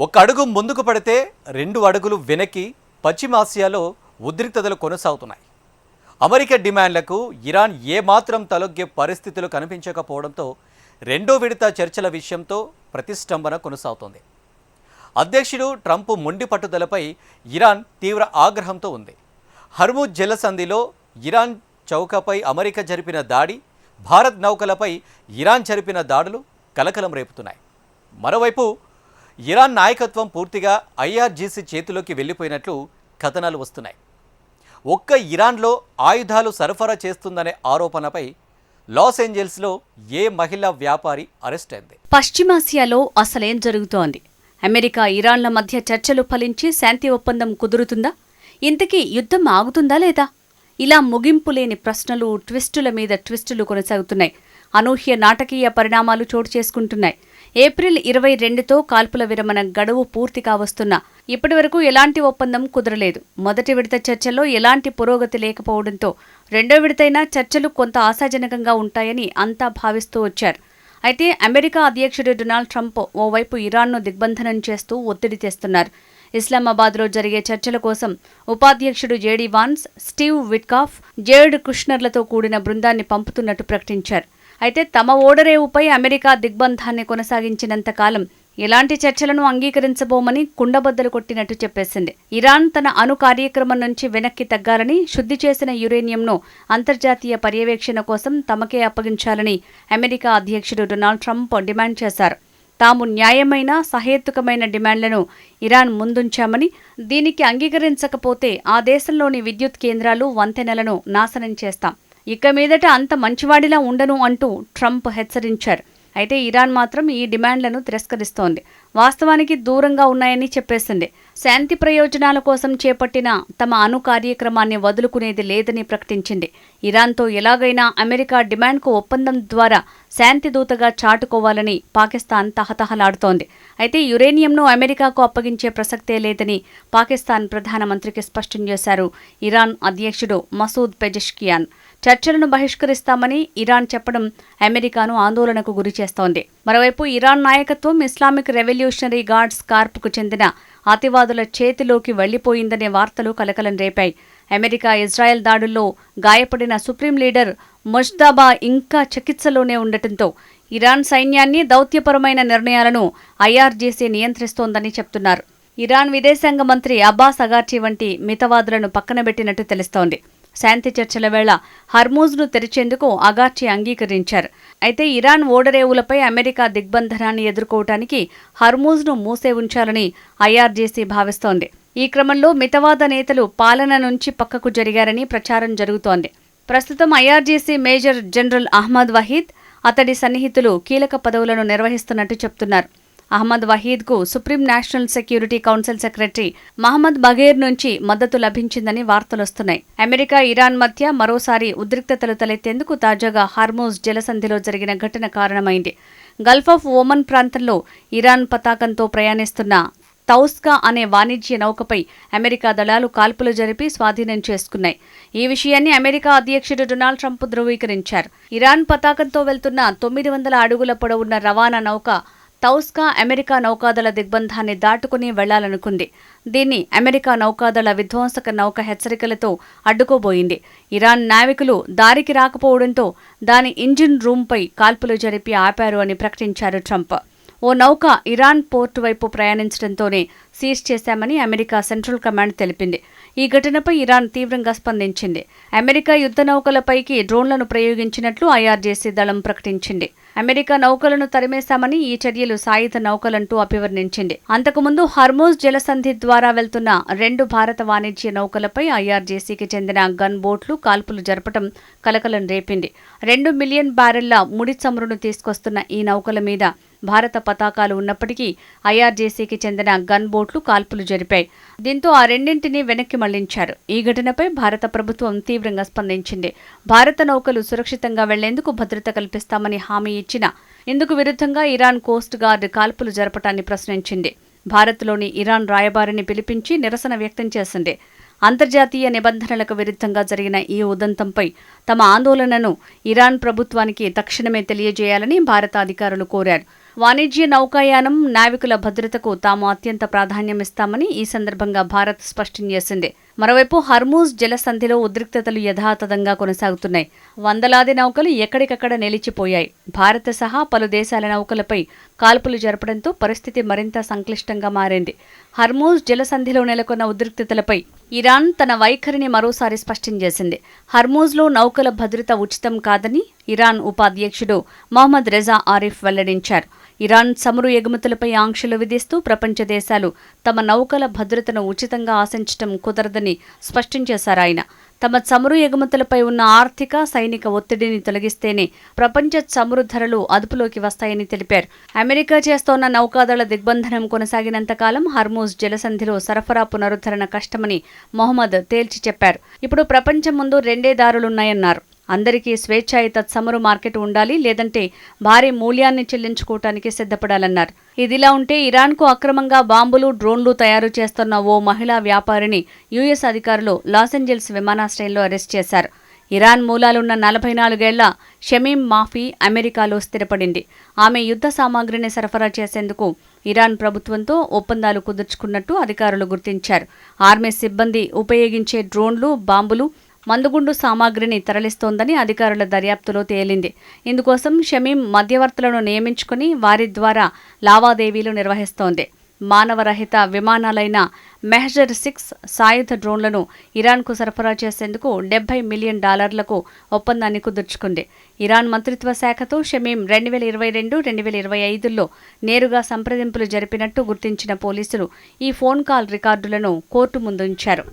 ఒక అడుగు ముందుకు పడితే 2 అడుగులు వెనక్కి పశ్చిమాసియాలో ఉద్రిక్తతలు కొనసాగుతున్నాయి. అమెరికా డిమాండ్లకు ఇరాన్ ఏమాత్రం తలొగ్గే పరిస్థితులు కనిపించకపోవడంతో రెండో విడత చర్చల విషయంతో ప్రతిష్టంభన కొనసాగుతోంది. అధ్యక్షుడు ట్రంప్ మొండి పట్టుదలపై ఇరాన్ తీవ్ర ఆగ్రహంతో ఉంది. హర్ముజ్ జలసంధిలో ఇరాన్ చౌకపై అమెరికా జరిపిన దాడి, భారత్ నౌకలపై ఇరాన్ జరిపిన దాడులు కలకలం రేపుతున్నాయి. మరోవైపు ఇరాన్ నాయకత్వం పూర్తిగా ఐఆర్జీసీ చేతిలోకి వెళ్ళిపోయినట్లు కథనాలు వస్తున్నాయి. ఒక్క ఇరాన్లో ఆయుధాలు సరఫరా చేస్తుందనే ఆరోపణపై లాస్ ఏంజల్స్లో ఏ మహిళా వ్యాపారి అరెస్ట్ అయింది? పశ్చిమాసియాలో అసలేం జరుగుతోంది? అమెరికా ఇరాన్ల మధ్య చర్చలు ఫలించి శాంతి ఒప్పందం కుదురుతుందా? ఇంతకీ యుద్ధం ఆగుతుందా లేదా? ఇలా ముగింపు లేని ప్రశ్నలు, ట్విస్టుల మీద ట్విస్టులు కొనసాగుతున్నాయి. అనూహ్య నాటకీయ పరిణామాలు చోటు చేసుకుంటున్నాయి. ఏప్రిల్ 22తో కాల్పుల విరమణ గడువు పూర్తి కావస్తున్నా ఇప్పటివరకు ఎలాంటి ఒప్పందం కుదరలేదు. మొదటి విడత చర్చల్లో ఎలాంటి పురోగతి లేకపోవడంతో రెండో విడతైనా చర్చలు కొంత ఆశాజనకంగా ఉంటాయని అంతా భావిస్తూ వచ్చారు. అయితే అమెరికా అధ్యక్షుడు డొనాల్డ్ ట్రంప్ ఓవైపు ఇరాన్ను దిగ్బంధనం చేస్తూ ఒత్తిడి తెస్తున్నారు. ఇస్లామాబాద్లో జరిగే చర్చల కోసం ఉపాధ్యక్షుడు JD Vance, Steve Witkoff, Jared కుష్నర్లతో కూడిన బృందాన్ని పంపుతున్నట్టు ప్రకటించారు. అయితే తమ ఓడరేవుపై అమెరికా దిగ్బంధాన్ని కొనసాగించినంత కాలం ఎలాంటి చర్చలను అంగీకరించబోమని కుండబద్దలు కొట్టినట్టు చెప్పేసింది. ఇరాన్ తన అణు కార్యక్రమం నుంచి వెనక్కి తగ్గాలని, శుద్ధి చేసిన యురేనియంను అంతర్జాతీయ పర్యవేక్షణ కోసం తమకే అప్పగించాలని అమెరికా అధ్యక్షుడు డొనాల్డ్ ట్రంప్ డిమాండ్ చేశారు. తాము న్యాయమైన, సహేతుకమైన డిమాండ్లను ఇరాన్ ముందుంచామని, దీనికి అంగీకరించకపోతే ఆ దేశంలోని విద్యుత్ కేంద్రాలు, వంతెనలను నాశనం చేస్తాం, ఇక మీదట అంత మంచివాడిలా ఉండను అంటూ ట్రంప్ హెచ్చరించారు. అయితే ఇరాన్ మాత్రం ఈ డిమాండ్లను తిరస్కరిస్తోంది. వాస్తవానికి దూరంగా ఉన్నాయని చెప్పేసింది. శాంతి ప్రయోజనాల కోసం చేపట్టిన తమ అణు కార్యక్రమాన్ని వదులుకునేది లేదని ప్రకటించింది. ఇరాన్తో ఎలాగైనా అమెరికా డిమాండ్కు ఒప్పందం ద్వారా శాంతి దూతగా చాటుకోవాలని పాకిస్తాన్ తహతహలాడుతోంది. అయితే యురేనియంను అమెరికాకు అప్పగించే ప్రసక్తే లేదని పాకిస్తాన్ ప్రధానమంత్రికి స్పష్టం చేశారు ఇరాన్ అధ్యక్షుడు మసూద్ పెజెష్కియాన్. చర్చలను బహిష్కరిస్తామని ఇరాన్ చెప్పడం అమెరికాను ఆందోళనకు గురిచేస్తోంది. మరోవైపు ఇరాన్ నాయకత్వం ఇస్లామిక్ రెవల్యూషనరీ గార్డ్స్ కార్ప్కు చెందిన అతివాదుల చేతిలోకి వెళ్లిపోయిందనే వార్తలు కలకలం రేపాయి. అమెరికా ఇజ్రాయెల్ దాడుల్లో గాయపడిన సుప్రీం లీడర్ ముజ్తబా ఇంకా చికిత్సలోనే ఉండటంతో ఇరాన్ సైన్యాన్ని, దౌత్యపరమైన నిర్ణయాలను ఐఆర్జీసీ నియంత్రిస్తోందని చెప్తున్నారు. ఇరాన్ విదేశాంగ మంత్రి అబ్బాస్ అగార్చి వంటి మితవాదులను పక్కనబెట్టినట్టు తెలుస్తోంది. శాంతి చర్చల వేళ హర్మూజ్ను తెరిచేందుకు అగార్చి అంగీకరించారు. అయితే ఇరాన్ ఓడరేవులపై అమెరికా దిగ్బంధనాన్ని ఎదుర్కోవటానికి హర్మూజ్ను మూసే ఉంచాలని ఐఆర్జీసీ భావిస్తోంది. ఈ క్రమంలో మితవాద నేతలు పాలన నుంచి పక్కకు జరిగారని ప్రచారం జరుగుతోంది. ప్రస్తుతం IRGC major general Ahmad Vahid, అతడి సన్నిహితులు కీలక పదవులను నిర్వహిస్తున్నట్టు చెప్తున్నారు. అహ్మద్ వహీద్కు Supreme National Security Council secretary Mohammad Bagher నుంచి మద్దతు లభించిందని వార్తలొస్తున్నాయి. అమెరికా, ఇరాన్ మధ్య మరోసారి ఉద్రిక్తతలు తలెత్తేందుకు తాజాగా హార్మూజ్ జలసంధిలో జరిగిన ఘటన కారణమైంది. గల్ఫ్ ఆఫ్ ఓమన్ ప్రాంతంలో ఇరాన్ పతాకంతో ప్రయాణిస్తున్న తౌస్కా అనే వాణిజ్య నౌకపై అమెరికా దళాలు కాల్పులు జరిపి స్వాధీనం చేసుకున్నాయి. ఈ విషయాన్ని అమెరికా అధ్యక్షుడు డొనాల్డ్ ట్రంప్ ధృవీకరించారు. ఇరాన్ పతాకంతో వెళ్తున్న 900 అడుగుల పొడవున్న రవాణా నౌక తౌస్కా అమెరికా నౌకాదళ దిగ్బంధాన్ని దాటుకుని వెళ్లాలనుకుంది. దీన్ని అమెరికా నౌకాదళ విధ్వంసక నౌక హెచ్చరికలతో అడ్డుకోబోయింది. ఇరాన్ నావికులు దారికి రాకపోవడంతో దాని ఇంజిన్ రూంపై కాల్పులు జరిపి ఆపారు అని ప్రకటించారు ట్రంప్. ఓ నౌక ఇరాన్ పోర్టు వైపు ప్రయాణించడంతోనే సీజ్ చేశామని అమెరికా సెంట్రల్ కమాండ్ తెలిపింది. ఈ ఘటనపై ఇరాన్ తీవ్రంగా స్పందించింది. అమెరికా యుద్ధ నౌకలపైకి డ్రోన్లను ప్రయోగించినట్లు ఐఆర్జీసీ దళం ప్రకటించింది. అమెరికా నౌకలను తరిమేశామని, ఈ చర్యలు సాయుధ నౌకలంటూ అభివర్ణించింది. అంతకుముందు హర్మూజ్ జలసంధి ద్వారా వెళ్తున్న 2 భారత వాణిజ్య నౌకలపై ఐఆర్జీసీకి చెందిన గన్ బోట్లు కాల్పులు జరపడం కలకలం రేపింది. 2 మిలియన్ బ్యారెళ్ల ముడి చమురును తీసుకొస్తున్న ఈ నౌకల మీద భారత పతాకాలు ఉన్నప్పటికీ ఐఆర్జీసీకి చెందిన గన్ బోట్లు కాల్పులు జరిపాయి. దీంతో ఆ రెండింటినీ వెనక్కి మళ్లించారు. ఈ ఘటనపై భారత ప్రభుత్వం తీవ్రంగా స్పందించింది. భారత నౌకలు సురక్షితంగా వెళ్లేందుకు భద్రత కల్పిస్తామని హామీ ఇచ్చినా ఇందుకు విరుద్ధంగా ఇరాన్ కోస్ట్ గార్డ్ కాల్పులు జరపటాన్ని ప్రశ్నించింది. భారత్లోని ఇరాన్ రాయబారిని పిలిపించి నిరసన వ్యక్తం చేసింది. అంతర్జాతీయ నిబంధనలకు విరుద్ధంగా జరిగిన ఈ ఉదంతంపై తమ ఆందోళనను ఇరాన్ ప్రభుత్వానికి తక్షణమే తెలియజేయాలని భారత అధికారులు కోరారు. వాణిజ్య నౌకాయానం, నావికుల భద్రతకు తాము అత్యంత ప్రాధాన్యమిస్తామని ఈ సందర్భంగా భారత్ స్పష్టం చేసింది. మరోవైపు హర్మూజ్ జలసంధిలో ఉద్రిక్తతలు యథాతథంగా కొనసాగుతున్నాయి. వందలాది నౌకలు ఎక్కడికక్కడ నిలిచిపోయాయి. భారత్ సహా పలు దేశాల నౌకలపై కాల్పులు జరపడంతో పరిస్థితి మరింత సంక్లిష్టంగా మారింది. హర్మూజ్ జలసంధిలో నెలకొన్న ఉద్రిక్తతలపై ఇరాన్ తన వైఖరిని మరోసారి స్పష్టం చేసింది. హర్మూజ్లో నౌకల భద్రత ఉచితం కాదని ఇరాన్ ఉపాధ్యక్షుడు మొహమ్మద్ రెజా ఆరిఫ్ వెల్లడించారు. ఇరాన్ చమురు ఎగుమతులపై ఆంక్షలు విధిస్తూ ప్రపంచ దేశాలు తమ నౌకల భద్రతను ఉచితంగా ఆశించడం కుదరదని స్పష్టం చేశారు ఆయన. తమ చమురు ఎగుమతులపై ఉన్న ఆర్థిక, సైనిక ఒత్తిడిని తొలగిస్తేనే ప్రపంచ చమురు ధరలు అదుపులోకి వస్తాయని తెలిపారు. అమెరికా చేస్తోన్న నౌకాదళ దిగ్బంధనం కొనసాగినంతకాలం హర్మూజ్ జలసంధిలో సరఫరా పునరుద్ధరణ కష్టమని మొహమ్మద్ తేల్చి చెప్పారు. ఇప్పుడు ప్రపంచం ముందు రెండే దారులున్నాయన్నారు. అందరికీ స్వేచ్ఛాయుత చమురు మార్కెట్ ఉండాలి, లేదంటే భారీ మూల్యాన్ని చెల్లించుకోవటానికి సిద్ధపడాలన్నారు. ఇదిలా ఉంటే ఇరాన్కు అక్రమంగా బాంబులు, డ్రోన్లు తయారు చేస్తున్న ఓ మహిళా వ్యాపారిని యుఎస్ అధికారులు లాసెంజెల్స్ విమానాశ్రయంలో అరెస్ట్ చేశారు. ఇరాన్ మూలాలున్న 44 ఏళ్ల షమీం మాఫీ అమెరికాలో స్థిరపడింది. ఆమె యుద్ధ సామాగ్రిని సరఫరా చేసేందుకు ఇరాన్ ప్రభుత్వంతో ఒప్పందాలు కుదుర్చుకున్నట్టు అధికారులు గుర్తించారు. ఆర్మీ సిబ్బంది ఉపయోగించే డ్రోన్లు, బాంబులు, మందుగుండు సామాగ్రిని తరలిస్తోందని అధికారుల దర్యాప్తులో తేలింది. ఇందుకోసం షమీం మధ్యవర్తులను నియమించుకుని వారి ద్వారా లావాదేవీలు నిర్వహిస్తోంది. మానవరహిత విమానాలైన మెహజర్ 6 సాయుధ డ్రోన్లను ఇరాన్కు సరఫరా చేసేందుకు $70 మిలియన్ ఒప్పందాన్ని కుదుర్చుకుంది. ఇరాన్ మంత్రిత్వ శాఖతో షమీం 2022-2025లో నేరుగా సంప్రదింపులు జరిపినట్టు గుర్తించిన పోలీసులు ఈ ఫోన్ కాల్ రికార్డులను కోర్టు ముందుంచారు.